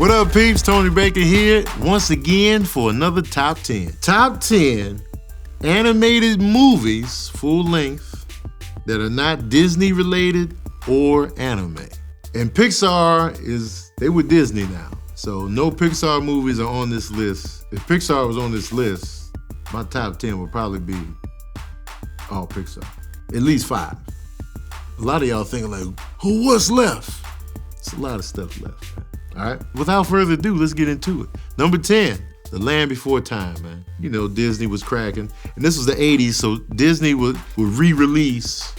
What up, peeps? Tony Baker here once again for another Top 10. Top 10 animated movies, full length, that are not Disney related or anime. And Pixar they with Disney now. So no Pixar movies are on this list. If Pixar was on this list, my top 10 would probably be all Pixar. At least 5. A lot of y'all thinking like, what's left? It's a lot of stuff left, man. All right, without further ado, let's get into it. Number 10, The Land Before Time, man. You know, Disney was cracking. And this was the 80s, so Disney would re-release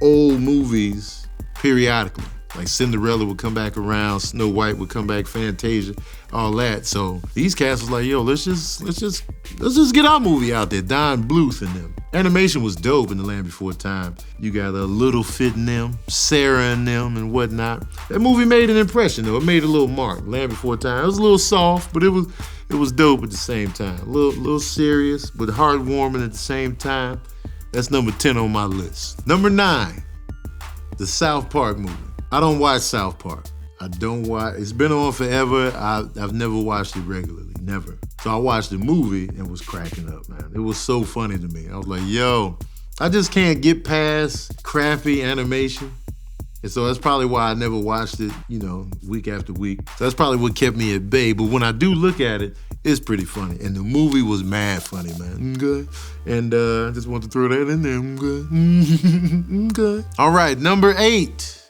old movies periodically. Like Cinderella would come back around, Snow White would come back, Fantasia, all that. So these cats was like, yo, let's just get our movie out there. Don Bluth and them. Animation was dope in The Land Before Time. You got a Little Fit and them, Sarah and them, and whatnot. That movie made an impression though. It made a little mark. Land Before Time. It was a little soft, but it was dope at the same time. A little serious, but heartwarming at the same time. That's number 10 on my list. Number 9, the South Park movie. I don't watch South Park. It's been on forever. I've never watched it regularly, never. So I watched the movie and was cracking up, man. It was so funny to me. I was like, yo, I just can't get past crappy animation. And so that's probably why I never watched it, week after week. So that's probably what kept me at bay. But when I do look at it, it's pretty funny. And the movie was mad funny, man. Good. And I just want to throw that in there. Good. All right, number 8.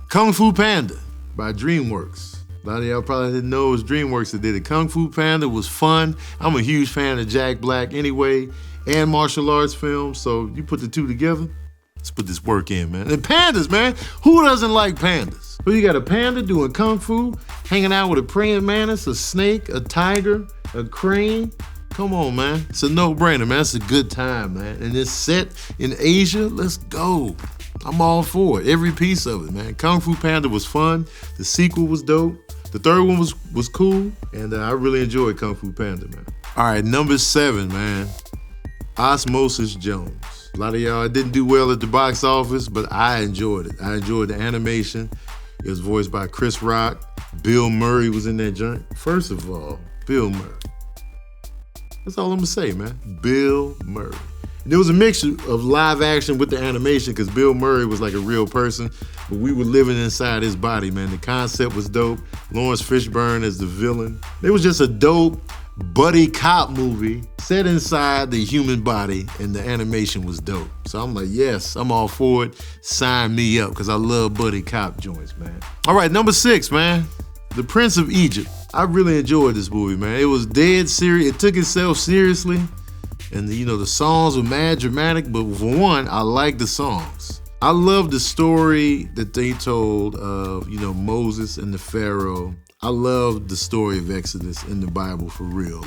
Kung Fu Panda by Dreamworks. A lot of y'all probably didn't know it was Dreamworks that did it. Kung Fu Panda was fun. I'm a huge fan of Jack Black anyway, and martial arts films, so you put the two together, let's put this work in, man. And pandas, man. Who doesn't like pandas? So you got a panda doing Kung Fu, hanging out with a praying mantis, a snake, a tiger, a crane. Come on, man. It's a no-brainer, man. It's a good time, man. And it's set in Asia. Let's go. I'm all for it. Every piece of it, man. Kung Fu Panda was fun. The sequel was dope. The third one was cool. And I really enjoyed Kung Fu Panda, man. All right, number 7, man. Osmosis Jones. A lot of y'all didn't do well at the box office, but I enjoyed it. I enjoyed the animation. It was voiced by Chris Rock. Bill Murray was in that joint. First of all, Bill Murray. That's all I'm gonna say, man. Bill Murray. There was a mixture of live action with the animation because Bill Murray was like a real person, but we were living inside his body, man. The concept was dope. Lawrence Fishburne as the villain. It was just a dope buddy cop movie set inside the human body, and the animation was dope. So I'm like, yes, I'm all for it. Sign me up because I love buddy cop joints, man. All right, number 6, man. The Prince of Egypt. I really enjoyed this movie, man. It was dead serious. It took itself seriously. And the songs were mad dramatic, but for one, I like the songs. I love the story that they told of, Moses and the Pharaoh. I love the story of Exodus in the Bible for real.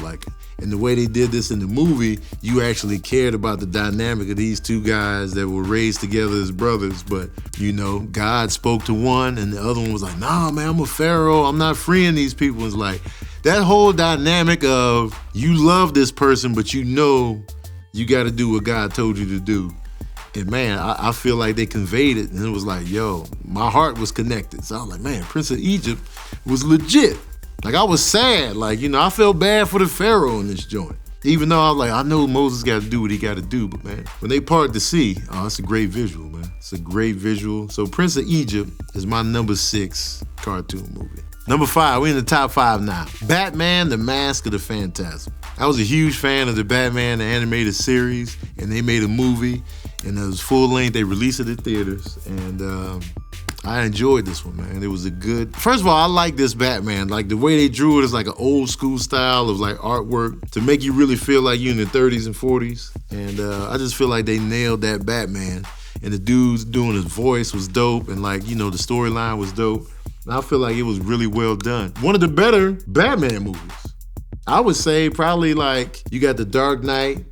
And the way they did this in the movie, you actually cared about the dynamic of these two guys that were raised together as brothers. But, God spoke to one and the other one was like, nah, man, I'm a Pharaoh. I'm not freeing these people. It's like, that whole dynamic of you love this person, but you got to do what God told you to do. And man, I feel like they conveyed it, and it was like, yo, my heart was connected. So I was like, man, Prince of Egypt was legit. Like, I was sad. I felt bad for the Pharaoh in this joint. Even though I was like, I know Moses got to do what he got to do, but man, when they part the sea, it's a great visual, man. It's a great visual. So Prince of Egypt is my number 6 cartoon movie. Number 5, we're in the top 5 now. Batman, The Mask of the Phantasm. I was a huge fan of the Batman, the animated series, and they made a movie, and it was full length. They released it at theaters, and I enjoyed this one, man. It was first of all, I like this Batman. Like the way they drew it is like an old school style of like artwork to make you really feel like you're in the 30s and 40s. And I just feel like they nailed that Batman. And the dudes doing his voice was dope, and the storyline was dope. I feel like it was really well done. One of the better Batman movies. I would say probably you got The Dark Knight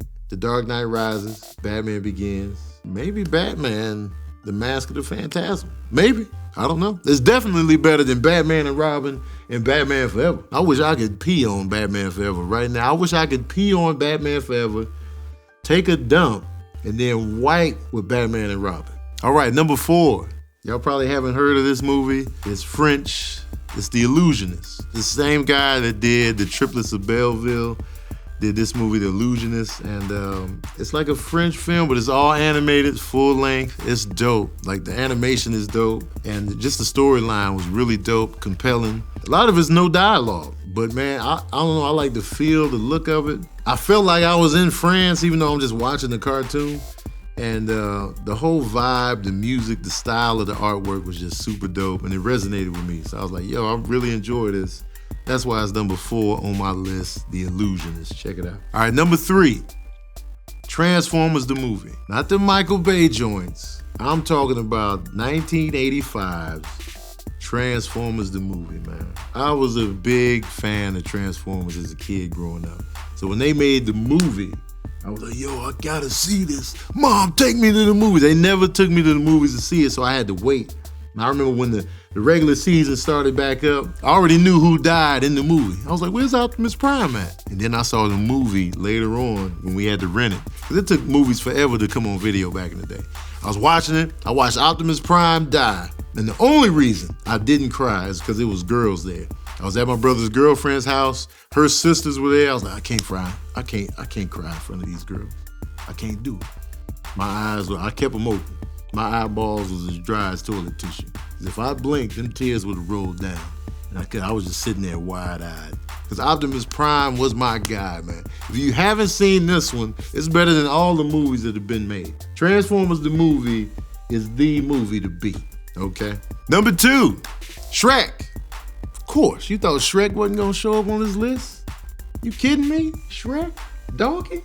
Rises, Batman Begins, maybe Batman, The Mask of the Phantasm. Maybe. I don't know. It's definitely better than Batman and Robin and Batman Forever. I wish I could pee on Batman Forever right now. I wish I could pee on Batman Forever, take a dump, and then wipe with Batman and Robin. All right, number 4. Y'all probably haven't heard of this movie. It's French. It's The Illusionist. The same guy that did The Triplets of Belleville did this movie, The Illusionist, and it's like a French film, but it's all animated, full length. It's dope. Like, the animation is dope, and just the storyline was really dope, compelling. A lot of it's no dialogue, but man, I don't know, I like the feel, the look of it. I felt like I was in France, even though I'm just watching the cartoon. And the whole vibe, the music, the style of the artwork was just super dope, and it resonated with me. So I was like, yo, I really enjoy this. That's why it's number 4 on my list, The Illusionist. Check it out. All right, number 3, Transformers the movie. Not the Michael Bay joints. I'm talking about 1985's Transformers the movie, man. I was a big fan of Transformers as a kid growing up. So when they made the movie, I was like, yo, I gotta see this. Mom, take me to the movies. They never took me to the movies to see it, so I had to wait. And I remember when the regular season started back up, I already knew who died in the movie. I was like, where's Optimus Prime at? And then I saw the movie later on when we had to rent it. Because it took movies forever to come on video back in the day. I was watching it. I watched Optimus Prime die. And the only reason I didn't cry is because it was girls there. I was at my brother's girlfriend's house. Her sisters were there. I was like, I can't cry. I can't cry in front of these girls. I can't do it. I kept them open. My eyeballs was as dry as toilet tissue. If I blinked, them tears would have rolled down. And I was just sitting there wide-eyed. Because Optimus Prime was my guy, man. If you haven't seen this one, it's better than all the movies that have been made. Transformers the movie is the movie to beat, okay? Number 2, Shrek. Of course, you thought Shrek wasn't gonna show up on this list? You kidding me? Shrek? Donkey?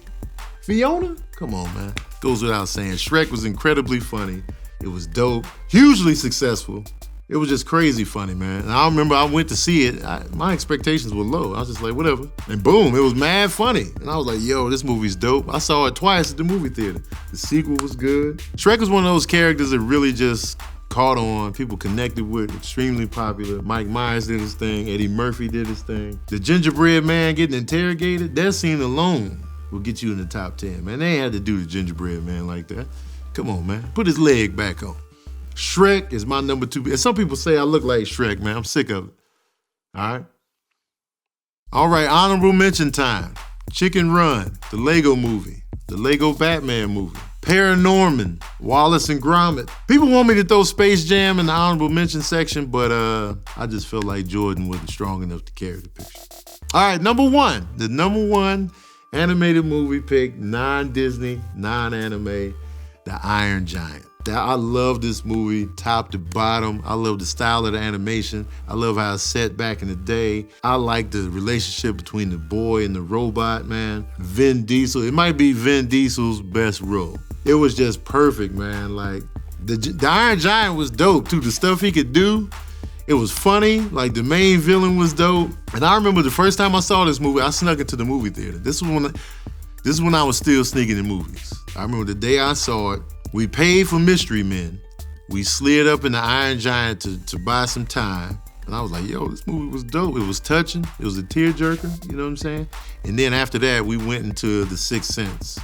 Fiona? Come on, man. Goes without saying, Shrek was incredibly funny. It was dope, hugely successful. It was just crazy funny, man. And I remember I went to see it. My expectations were low. I was just like, whatever. And boom, it was mad funny. And I was like, yo, this movie's dope. I saw it twice at the movie theater. The sequel was good. Shrek was one of those characters that really just caught on, people connected with, extremely popular. Mike Myers did his thing, Eddie Murphy did his thing. The gingerbread man getting interrogated, that scene alone will get you in the top 10, man. They ain't had to do the gingerbread man like that. Come on, man. Put his leg back on. Shrek is my number 2. And some people say I look like Shrek, man. I'm sick of it. All right, honorable mention time. Chicken Run, the Lego movie, the Lego Batman movie, Paranorman, Wallace and Gromit. People want me to throw Space Jam in the honorable mention section, but I just felt like Jordan wasn't strong enough to carry the picture. All right, number 1, the number 1 animated movie pick, non-Disney, non-anime, The Iron Giant. I love this movie top to bottom. I love the style of the animation. I love how it's set back in the day. I like the relationship between the boy and the robot, man. Vin Diesel, it might be Vin Diesel's best role. It was just perfect, man. Like, the Iron Giant was dope too. The stuff he could do, it was funny. Like, the main villain was dope. And I remember the first time I saw this movie, I snuck into the movie theater. This is when I was still sneaking in movies. I remember the day I saw it. We paid for Mystery Men. We slid up in the Iron Giant to buy some time. And I was like, yo, this movie was dope. It was touching. It was a tearjerker, you know what I'm saying? And then after that, we went into The Sixth Sense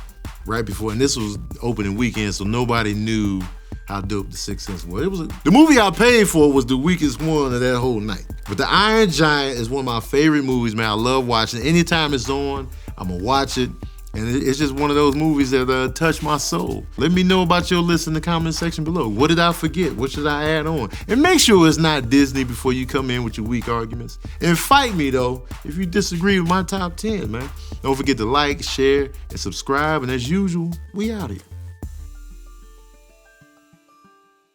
right before. And this was opening weekend, so nobody knew how dope The Sixth Sense was. The movie I paid for was the weakest one of that whole night. But The Iron Giant is one of my favorite movies, man. I love watching it. Anytime it's on, I'm going to watch it. And it's just one of those movies that touch my soul. Let me know about your list in the comment section below. What did I forget? What should I add on? And make sure it's not Disney before you come in with your weak arguments. And fight me, though, if you disagree with my top 10, man. Don't forget to like, share, and subscribe. And as usual, we out here.